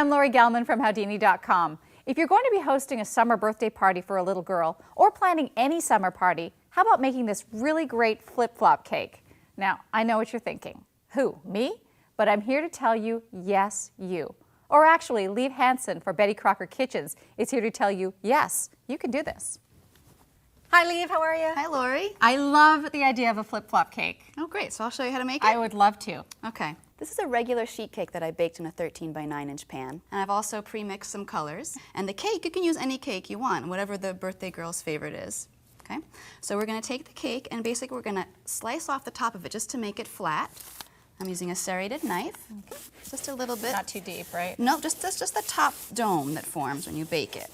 I'm Lori Gelman from Howdini.com. If you're going to be hosting a summer birthday party for a little girl or planning any summer party, how about making this really great flip-flop cake? Now, I know what you're thinking. Who, me? But I'm here to tell you, yes, you. Or actually, Liv Hansen for Betty Crocker Kitchens is here to tell you, yes, you can do this. Hi, Liv, how are you? Hi, Lori. I love the idea of a flip-flop cake. Oh, great. So I'll show you how to make it. I would love to. Okay. This is a regular sheet cake that I baked in a 13 by 9 inch pan. And I've also pre-mixed some colors. And the cake, you can use any cake you want, whatever the birthday girl's favorite is. Okay? So we're going to take the cake and basically we're going to slice off the top of it just to make it flat. I'm using a serrated knife. Okay. Just a little bit. Not too deep, right? No, just the top dome that forms when you bake it.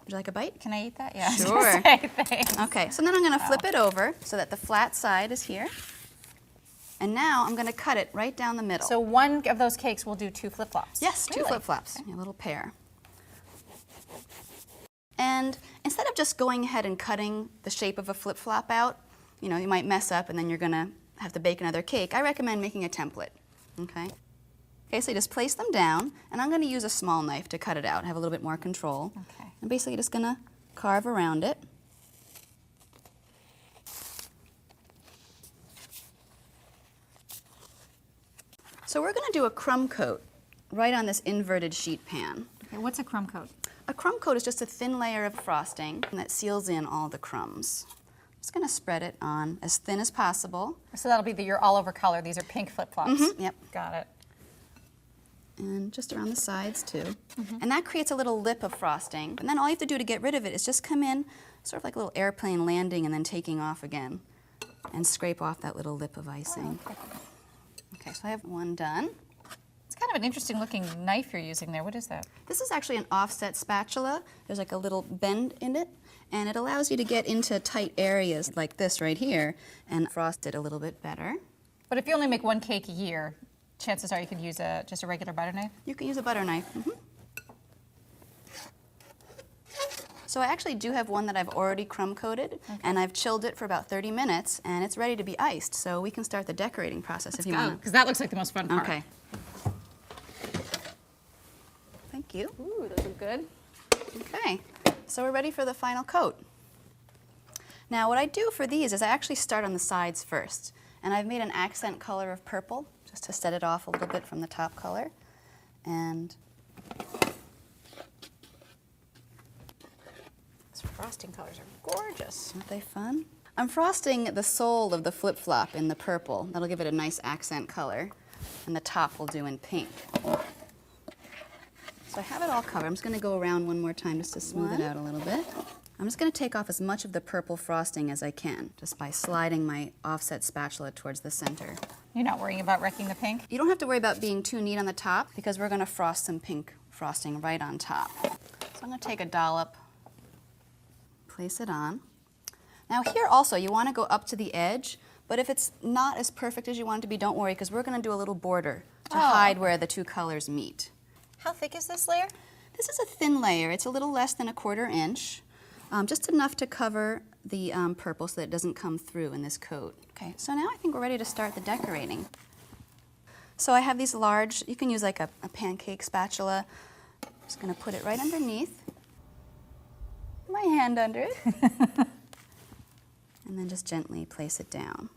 Would you like a bite? Can I eat that? Yeah. Sure. Thanks. Okay, so then I'm going to flip it over so that the flat side is here. And now I'm going to cut it right down the middle. So one of those cakes will do 2 flip-flops? Yes, really? 2 flip-flops, a little pair. And instead of just going ahead and cutting the shape of a flip-flop out, you know, you might mess up and then you're going to have to bake another cake. I recommend making a template, okay? Okay, so you just place them down, and I'm going to use a small knife to cut it out, have a little bit more control. Okay. I'm basically just going to carve around it. So we're going to do a crumb coat right on this inverted sheet pan. Okay, what's a crumb coat? A crumb coat is just a thin layer of frosting that seals in all the crumbs. I'm just going to spread it on as thin as possible. So that'll be your all-over color. These are pink flip-flops. Mm-hmm, yep. Got it. And just around the sides too. And that creates a little lip of frosting. And then all you have to do to get rid of it is just come in sort of like a little airplane landing and then taking off again and scrape off that little lip of icing. Oh, okay. Okay, so I have one done. It's kind of an interesting looking knife you're using there. What is that? This is actually an offset spatula. There's like a little bend in it, and it allows you to get into tight areas like this right here and frost it a little bit better. But if you only make one cake a year, chances are you could use just a regular butter knife? You can use a butter knife. So I actually do have one that I've already crumb coated, and I've chilled it for about 30 minutes, and it's ready to be iced. So we can start the decorating process if you want. Because that looks like the most fun part. Okay. Thank you. Ooh, those look good. Okay, so we're ready for the final coat. Now what I do for these is I actually start on the sides first, and I've made an accent color of purple just to set it off a little bit from the top color. And These frosting colors are gorgeous. aren't they fun? I'm frosting the sole of the flip-flop in the purple. That'll give it a nice accent color, and the top will do in pink. So I have it all covered. I'm just going to go around one more time just to smooth it out a little bit. I'm just going to take off as much of the purple frosting as I can, just by sliding my offset spatula towards the center. You're not worrying about wrecking the pink? You don't have to worry about being too neat on the top because we're going to frost some pink frosting right on top. So I'm going to take a dollop, place it on. Now here also you want to go up to the edge, but if it's not as perfect as you want it to be, don't worry because we're going to do a little border to hide where the 2 colors meet. How thick is this layer? This is a thin layer. It's a little less than 1/4 inch, just enough to cover the purple so that it doesn't come through in this coat. Okay, so now I think we're ready to start the decorating. So I have these large, you can use like a pancake spatula. I'm just going to put it right underneath. My hand under it. And then just gently place it down.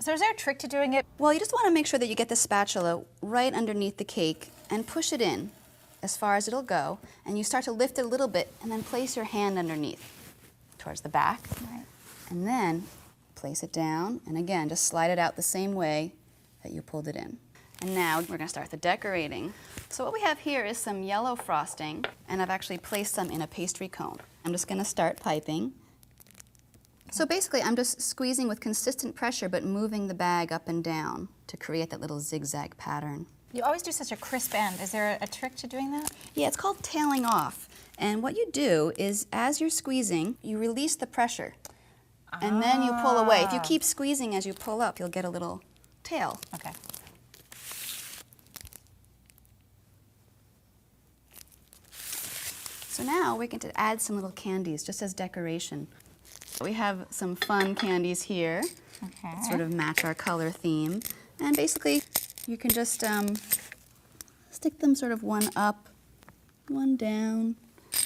So is there a trick to doing it? Well, you just want to make sure that you get the spatula right underneath the cake and push it in as far as it'll go. And you start to lift it a little bit and then place your hand underneath towards the back. Right. And then place it down. And again, just slide it out the same way that you pulled it in. And now we're going to start the decorating. So what we have here is some yellow frosting, and I've actually placed some in a pastry cone. I'm just going to start piping. So basically, I'm just squeezing with consistent pressure, but moving the bag up and down to create that little zigzag pattern. You always do such a crisp end. Is there a trick to doing that? Yeah, it's called tailing off. And what you do is, as you're squeezing, you release the pressure, and then you pull away. If you keep squeezing as you pull up, you'll get a little tail. Okay. So now we're going to add some little candies just as decoration. We have some fun candies here Okay. that sort of match our color theme. And basically, you can just stick them sort of one up, one down,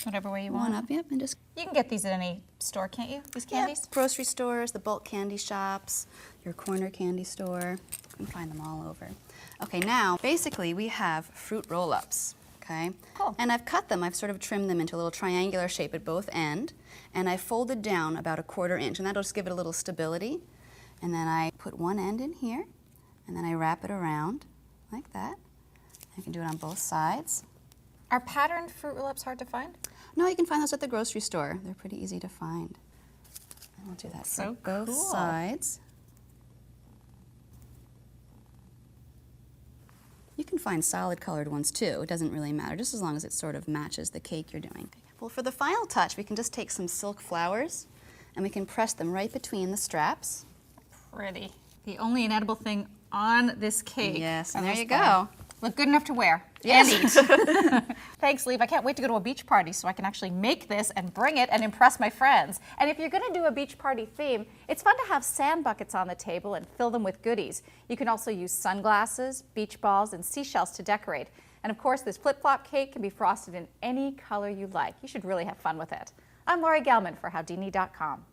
Whatever way you one want. up, yep, and just You can get these at any store, can't you? These candies? Yep, grocery stores, the bulk candy shops, your corner candy store. You can find them all over. Okay, now basically we have fruit roll-ups, okay? Cool. And I've cut them, I've sort of trimmed them into a little triangular shape at both ends, and I folded down about 1/4 inch, and that'll just give it a little stability. And then I put one end in here, and then I wrap it around like that. I can do it on both sides. Are patterned fruit roll-ups hard to find? No, you can find those at the grocery store. They're pretty easy to find. And we'll do that So for both cool. sides. You can find solid colored ones too. It doesn't really matter, just as long as it sort of matches the cake you're doing. Well, for the final touch, we can just take some silk flowers and we can press them right between the straps. Pretty. The only inedible thing on this cake. Yes, and there you fun. go. Look good enough to wear Yes. and eat. Thanks, Liv. I can't wait to go to a beach party so I can actually make this and bring it and impress my friends. And if you're going to do a beach party theme, it's fun to have sand buckets on the table and fill them with goodies. You can also use sunglasses, beach balls, and seashells to decorate. And of course, this flip-flop cake can be frosted in any color you like. You should really have fun with it. I'm Lori Gelman for Howdini.com.